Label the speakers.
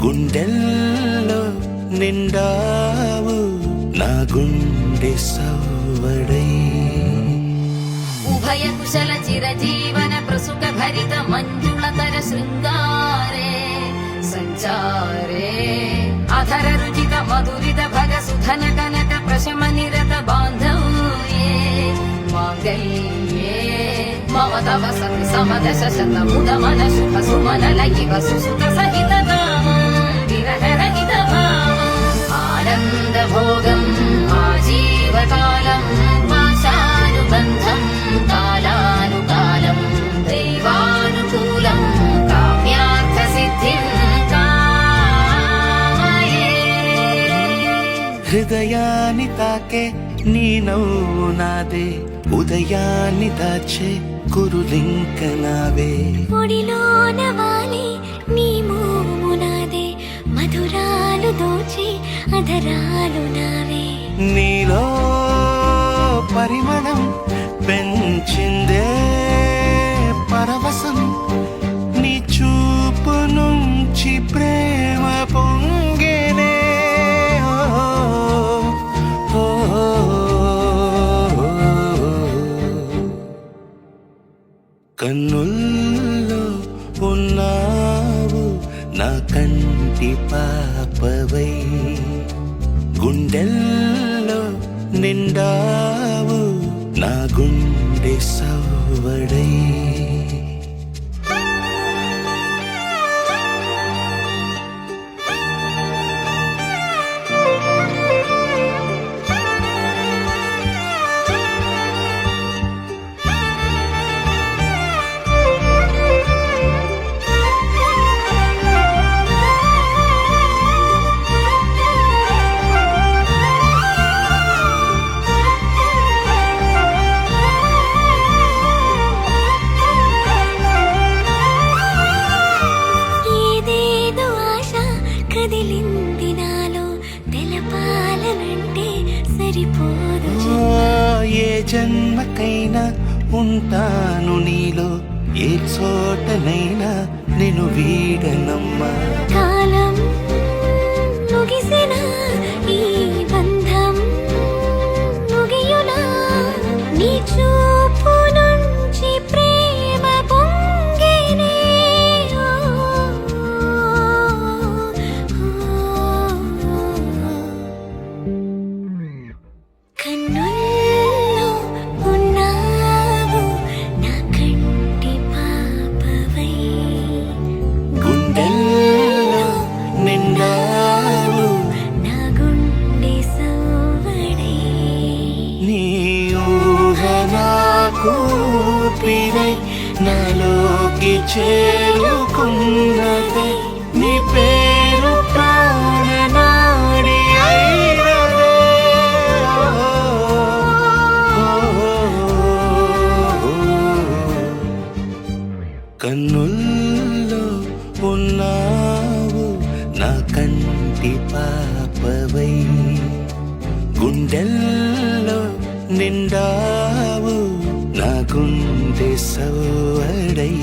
Speaker 1: గుండెల్లో నిండావు నా గుండె సవ్వడై.
Speaker 2: ఉభయ కుశల చిరజీవన ప్రసుక భరిత మంజుళతర శృంగారే సంచారే అధర రుచిత మధురిత భగ సుధన కనక ప్రశమ నిరత బాంధవ్యే మాంగళ్యే మమ తవ సతి సమదశ శత ముద మన శుభ సుమన లయివ సుసుత సహిత విరహ రహిత భావం ఆనంద భోగం ఆజీవకాలం పాశానుబంధం కాలానుకాలం దైవానుకూలం కామ్యార్థ సిద్ధిం కామయే.
Speaker 1: హృదయాన్ని తాకే నీ నవ్వు నాదే, ఉదయాన్ని దాచే కురులింక నావే.
Speaker 3: ఒడిలోన వాలి నీ మోము నాదే, మధురాలు దోచి అధరాలు నావే.
Speaker 1: నీలో పరిమళం పెంచిందే పరవశం, నీ చూపు నుంచి ప్రేమ పొంగేనే. కన్నుల్లో ఉన్నావు నా కంటి పాపవై, గుండెల్లో నిండావు నా గుండె సవ్వడై.
Speaker 3: కదిలింది నాలో తెలపాలనంటే సరిపోదు.
Speaker 1: ఏ జన్మకైనా ఉంటాను నీలో, ఏ చోటనైనా నేను వీడనమ్మా.
Speaker 3: కాలం ముగిసిన ఈ బంధం ముగియునా, నీ చూపు నుంచి ప్రేమ పొంగేనే. కన్నుల్లో ఉన్నావు నా కంటి పాపవై,
Speaker 1: గుండెల్లో నిండావు
Speaker 3: నా గుండె సవ్వడై.
Speaker 1: నీ ఊహ నాకు ఊపిరై నాలోకి చేరుకున్నదే, నీ పేరు ప్రాణనాడి అయినదే. కన్నుల్లో ఉన్నావు నా కంటి పాపవై, గుండెల్లో నిండావు నా గుండె సవ్వడై.